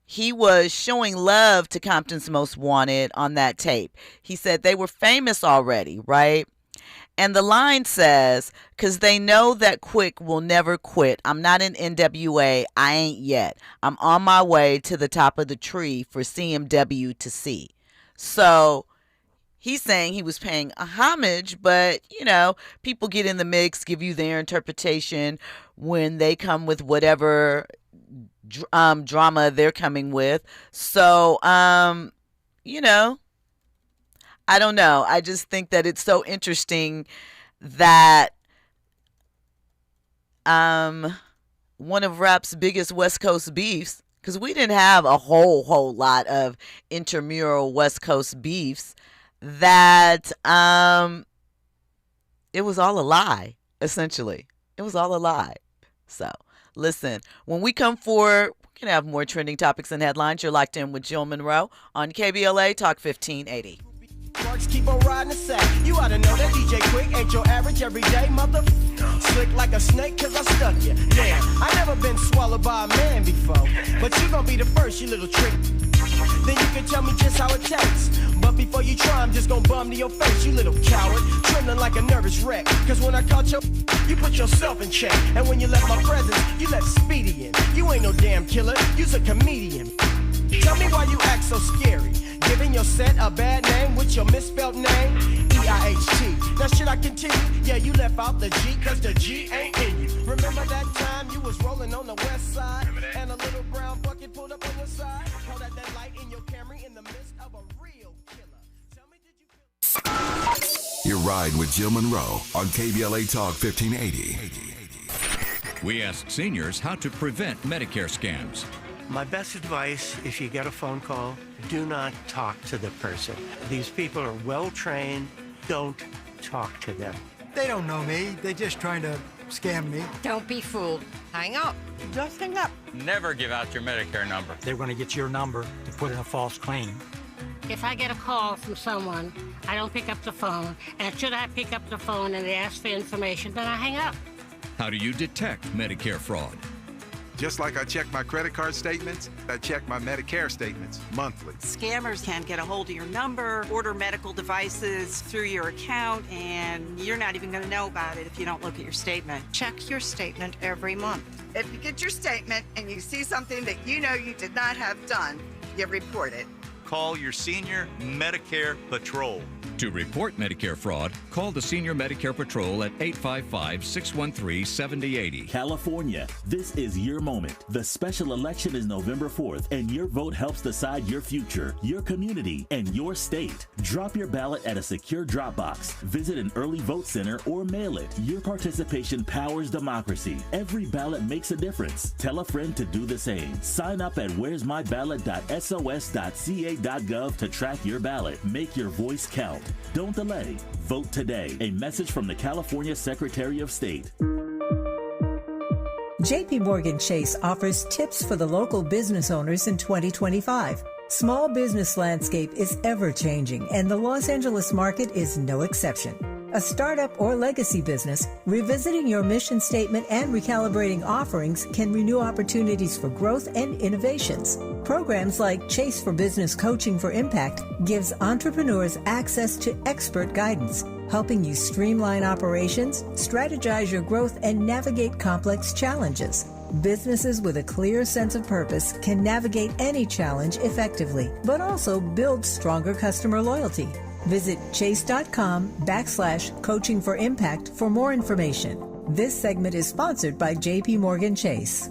he was showing love to Compton's Most Wanted on that tape. He said they were famous already, right? And the line says, because they know that Quik will never quit. I'm not in NWA. I ain't yet. I'm on my way to the top of the tree for CMW to see. So he's saying he was paying a homage, but, you know, people get in the mix, give you their interpretation when they come with whatever drama they're coming with. So, you know, I don't know. I just think that it's so interesting that one of rap's biggest West Coast beefs, because we didn't have a whole lot of intramural West Coast beefs, that it was all a lie, essentially. It was all a lie. So, listen, when we come forward, we're going to have more trending topics and headlines. You're locked in with Jill Munroe on KBLA Talk 1580. Marks keep on riding the sack. You oughta know that DJ Quik ain't your average everyday mother. Slick like a snake cause I stuck you. Damn, I never been swallowed by a man before. But you gon' be the first, you little trick. Then you can tell me just how it tastes. But before you try, I'm just gon' bum to your face, you little coward. Trembling like a nervous wreck. Cause when I caught you put yourself in check. And when you left my presence, you left Speedy in. You ain't no damn killer, you's a comedian. Tell me why you act so scary. Giving your set a bad name with your misspelled name. Eiht. Now should I continue? Yeah, you left out the G, cause the G ain't in you. Remember that time you was rolling on the west side? And a little brown bucket pulled up on your side? Hold out that light in your Camry in the midst of a real killer. Tell me, did you... Your ride with Jill Munroe on KBLA Talk 1580. We asked seniors how to prevent Medicare scams. My best advice, if you get a phone call, do not talk to the person. These people are well trained. Don't talk to them. They don't know me. They're just trying to scam me. Don't be fooled. Hang up. Just hang up. Never give out your Medicare number. They're going to get your number to put in a false claim. If I get a call from someone, I don't pick up the phone. And should I pick up the phone and they ask for information, then I hang up. How do you detect Medicare fraud? Just like I check my credit card statements, I check my Medicare statements monthly. Scammers can get a hold of your number, order medical devices through your account, and you're not even going to know about it if you don't look at your statement. Check your statement every month. If you get your statement and you see something that you know you did not have done, you report it. Call your Senior Medicare Patrol. To report Medicare fraud, call the Senior Medicare Patrol at 855-613-7080. California, this is your moment. The special election is November 4th, and your vote helps decide your future, your community, and your state. Drop your ballot at a secure drop box. Visit an early vote center or mail it. Your participation powers democracy. Every ballot makes a difference. Tell a friend to do the same. Sign up at where'smyballot.sos.ca.gov to track your ballot. Make your voice count. Don't delay. Vote today. A message from the California Secretary of State. JP Morgan Chase offers tips for the local business owners in 2025. Small business landscape is ever changing, and the Los Angeles market is no exception. A startup or legacy business, revisiting your mission statement and recalibrating offerings can renew opportunities for growth and innovations. Programs like Chase for Business Coaching for Impact gives entrepreneurs access to expert guidance, helping you streamline operations, strategize your growth, and navigate complex challenges. Businesses with a clear sense of purpose can navigate any challenge effectively, but also build stronger customer loyalty. Visit chase.com/coaching for impact for more information. This segment is sponsored by JP Morgan Chase.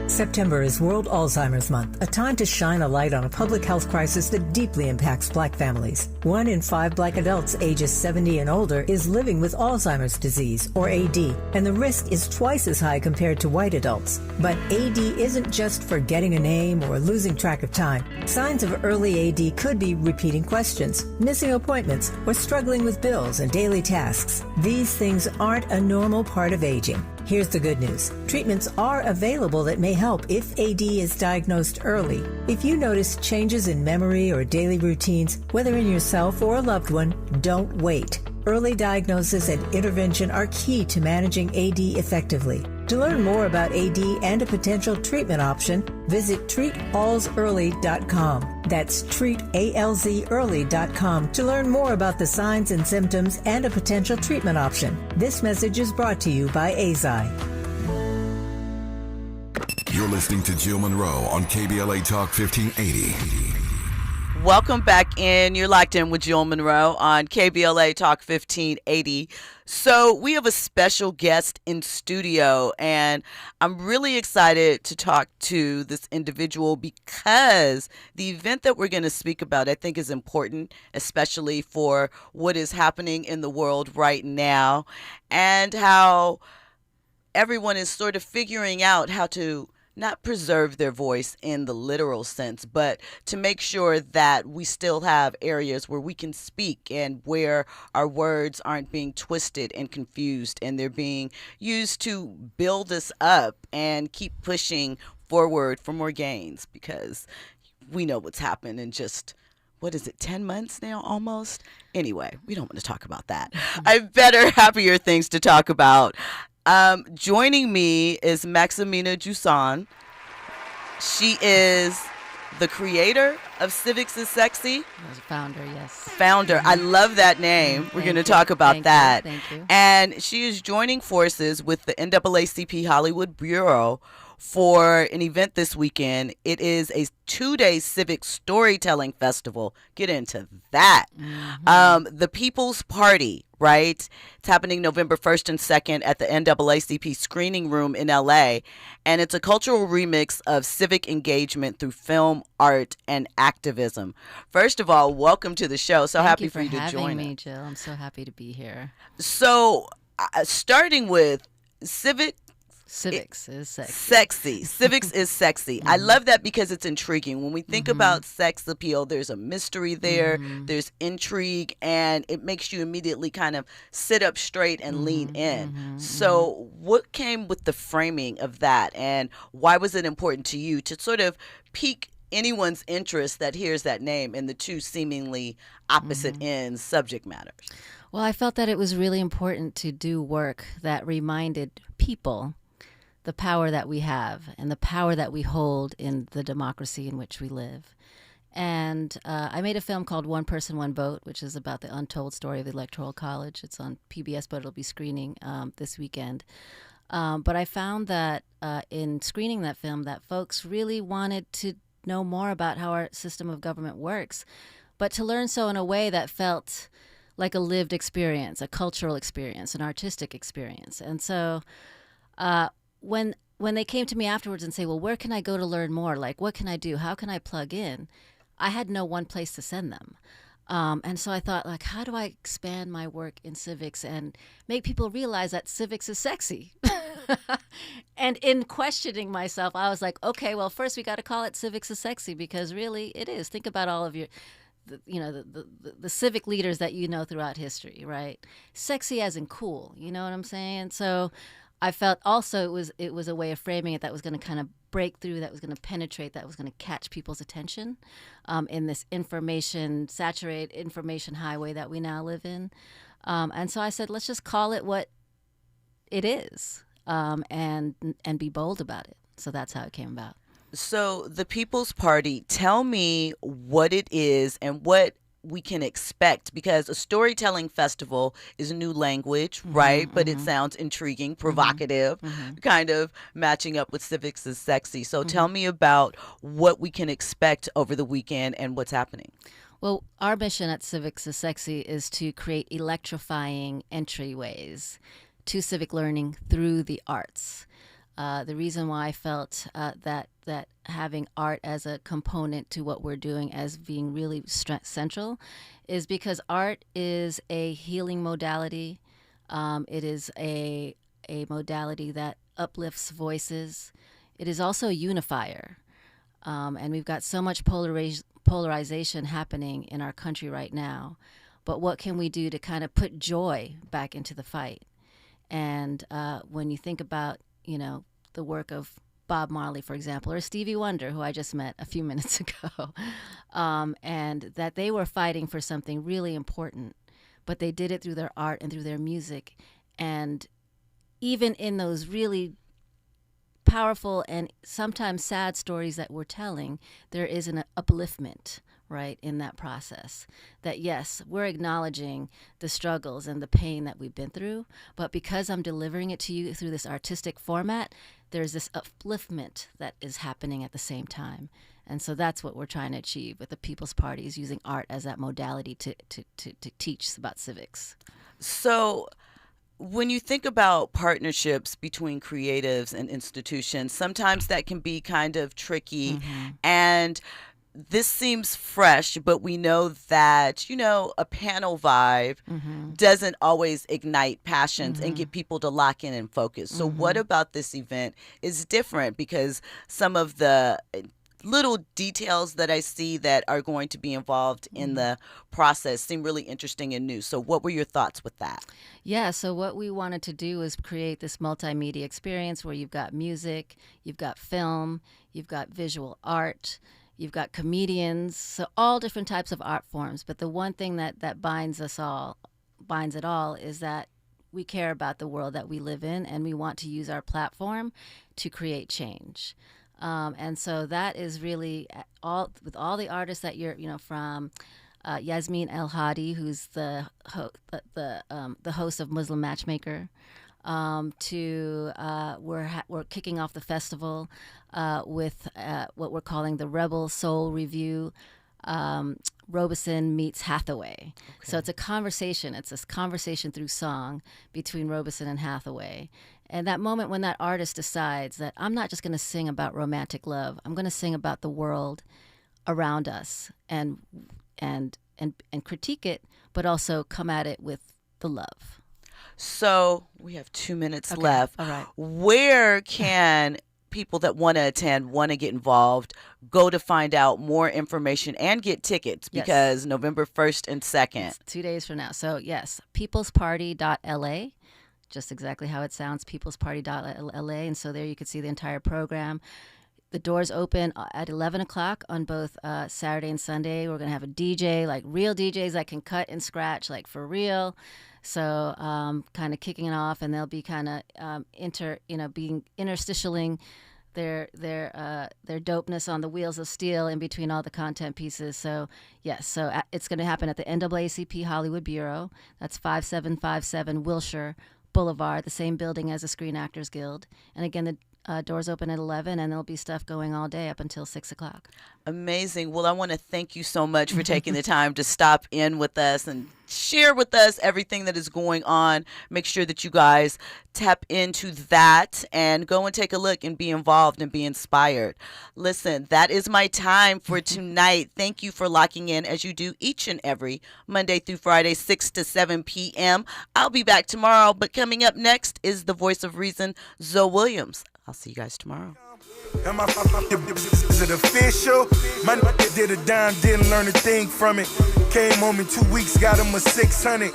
September is World Alzheimer's Month, a time to shine a light on a public health crisis that deeply impacts Black families. 1 in 5 Black adults ages 70 and older is living with Alzheimer's disease, or AD, and the risk is twice as high compared to white adults. But AD isn't just forgetting a name or losing track of time. Signs of early AD could be repeating questions, missing appointments, or struggling with bills and daily tasks. These things aren't a normal part of aging. Here's the good news. Treatments are available that may help if AD is diagnosed early. If you notice changes in memory or daily routines, whether in yourself or a loved one, don't wait. Early diagnosis and intervention are key to managing AD effectively. To learn more about AD and a potential treatment option, visit treatalsearly.com. That's treatalzearly.com to learn more about the signs and symptoms and a potential treatment option. This message is brought to you by Eiht. You're listening to Jill Munroe on KBLA Talk 1580. Welcome back in. You're locked in with Jill Munroe on KBLA Talk 1580. So we have a special guest in studio, and I'm really excited to talk to this individual because the event that we're going to speak about, I think, is important, especially for what is happening in the world right now and how everyone is sort of figuring out how to not preserve their voice in the literal sense, but to make sure that we still have areas where we can speak and where our words aren't being twisted and confused and they're being used to build us up and keep pushing forward for more gains, because we know what's happened in just, 10 months now almost? Anyway, we don't want to talk about that. I've better happier things to talk about. Joining me is Maximina Jussan. She is the creator of Civics is Sexy. Was a founder, yes. Founder. I love that name. We're going to talk about that. Thank you. And she is joining forces with the NAACP Hollywood Bureau for an event this weekend. It is a 2-day civic storytelling festival. Get into that. The People's Party, right? It's happening November 1st and 2nd at the NAACP Screening Room in LA. And it's a cultural remix of civic engagement through film, art, and activism. First of all, welcome to the show. So happy for you to join me, us. Jill. I'm so happy to be here. So, starting with Civics is sexy. Civics is sexy. I love that because it's intriguing. When we think about sex appeal, there's a mystery there, there's intrigue, and it makes you immediately kind of sit up straight and lean in. So what came with the framing of that, and why was it important to you to sort of pique anyone's interest that hears that name in the two seemingly opposite ends subject matters? Well, I felt that it was really important to do work that reminded people the power that we have and the power that we hold in the democracy in which we live. And I made a film called One Person, One Vote, which is about the untold story of the Electoral College. It's on PBS, but it'll be screening this weekend. But I found that in screening that film that folks really wanted to know more about how our system of government works, but to learn so in a way that felt like a lived experience, a cultural experience, an artistic experience. And so when they came to me afterwards and say, well, where can I go to learn more? Like, what can I do? How can I plug in? I had no one place to send them. And so I thought, like, how do I expand my work in civics and make people realize that civics is sexy? And in questioning myself, I was like, okay, well, first we got to call it Civics is Sexy, because really it is. Think about all of your, the civic leaders that you know throughout history, right? Sexy as in cool, you know what I'm saying? So I felt also it was a way of framing it that was going to kind of break through, that was going to penetrate, that was going to catch people's attention in this saturated information highway that we now live in. And so I said, let's just call it what it is, and be bold about it. So that's how it came about. So the People's Party, tell me what it is and what we can expect, because a storytelling festival is a new language, right? But it sounds intriguing, provocative, kind of matching up with Civics is Sexy. So tell me about what we can expect over the weekend and what's happening. Well, our mission at Civics is Sexy is to create electrifying entryways to civic learning through the arts. The reason why I felt that having art as a component to what we're doing as being really central is because art is a healing modality. It is a modality that uplifts voices. It is also a unifier. And we've got so much polarization happening in our country right now. But what can we do to kind of put joy back into the fight? And when you think about, the work of Bob Marley, for example, or Stevie Wonder, who I just met a few minutes ago, and that they were fighting for something really important, but they did it through their art and through their music. And even in those really powerful and sometimes sad stories that we're telling, there is an upliftment, right, in that process. That yes, we're acknowledging the struggles and the pain that we've been through, but because I'm delivering it to you through this artistic format, there's this upliftment that is happening at the same time. And so that's what we're trying to achieve with the People's Party, is using art as that modality to teach about civics. So when you think about partnerships between creatives and institutions, sometimes that can be kind of tricky. And this seems fresh, but we know that, a panel vibe doesn't always ignite passions and get people to lock in and focus. So what about this event is different? Because some of the little details that I see that are going to be involved in the process seem really interesting and new. So what were your thoughts with that? Yeah, so what we wanted to do is create this multimedia experience where you've got music, you've got film, you've got visual art, you've got comedians, so all different types of art forms. But the one thing that binds it all, is that we care about the world that we live in, and we want to use our platform to create change. And so that is really all with all the artists that you're, from Yasmin El Hadi, who's the host of Muslim Matchmaker, to we're kicking off the festival with what we're calling the Rebel Soul Review. Robeson meets Hathaway. Okay. So it's a conversation. It's this conversation through song between Robeson and Hathaway. And that moment when that artist decides that I'm not just going to sing about romantic love, I'm going to sing about the world around us and critique it, but also come at it with the love. So we have 2 minutes Okay. left. All right. Where can people that want to attend, want to get involved, go to find out more information and get tickets? Yes. Because November 1st and 2nd. It's 2 days from now. So yes, peoplesparty.la, just exactly how it sounds, peoplesparty.la. And so there you can see the entire program. The doors open at 11 o'clock on both Saturday and Sunday. We're going to have a DJ, like real DJs that can cut and scratch, like for real. So kind of kicking it off, and they'll be kind of being interstitialing their dopeness on the wheels of steel in between all the content pieces. So yes, so it's going to happen at the NAACP Hollywood Bureau. That's 5757 Wilshire Boulevard, the same building as the Screen Actors Guild. And again, the doors open at 11, and there'll be stuff going all day up until 6 o'clock. Amazing. Well, I want to thank you so much for taking the time to stop in with us and share with us everything that is going on. Make sure that you guys tap into that and go and take a look and be involved and be inspired. Listen, that is my time for tonight. Thank you for locking in as you do each and every Monday through Friday, 6 to 7 p.m. I'll be back tomorrow, but coming up next is the voice of reason, Zoe Williams. I'll see you guys tomorrow. Is it official? My did a dime, didn't learn a thing from it. Came home in 2 weeks, got him a 600.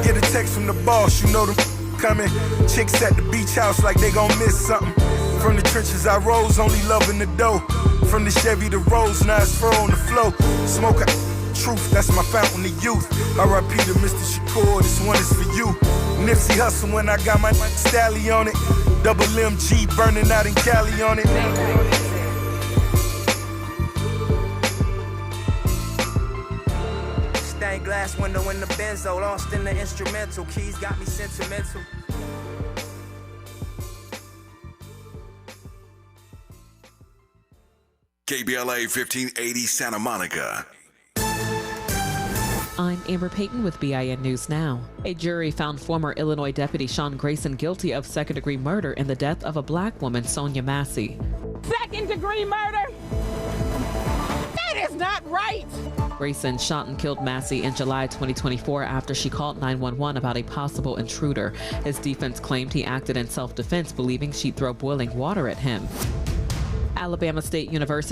Get a text from the boss, you know them coming. Chicks at the beach house like they gon' miss something. From the trenches I rose, only loving the dough. From the Chevy to Rose, now it's fur on the flow. Smoke truth, that's my fountain of youth. R.I.P. to Mr. Shakur, this one is for you. Nipsey Hussle when I got my Stally on it. Double MG burning out in Cali on it. Stained glass window in the benzo, lost in the instrumental. Keys got me sentimental. KBLA 1580 Santa Monica. I'm Amber Payton with BIN News Now. A jury found former Illinois Deputy Sean Grayson guilty of second-degree murder in the death of a black woman, Sonia Massey. Second-degree murder? That is not right! Grayson shot and killed Massey in July 2024 after she called 911 about a possible intruder. His defense claimed he acted in self-defense, believing she'd throw boiling water at him. Alabama State University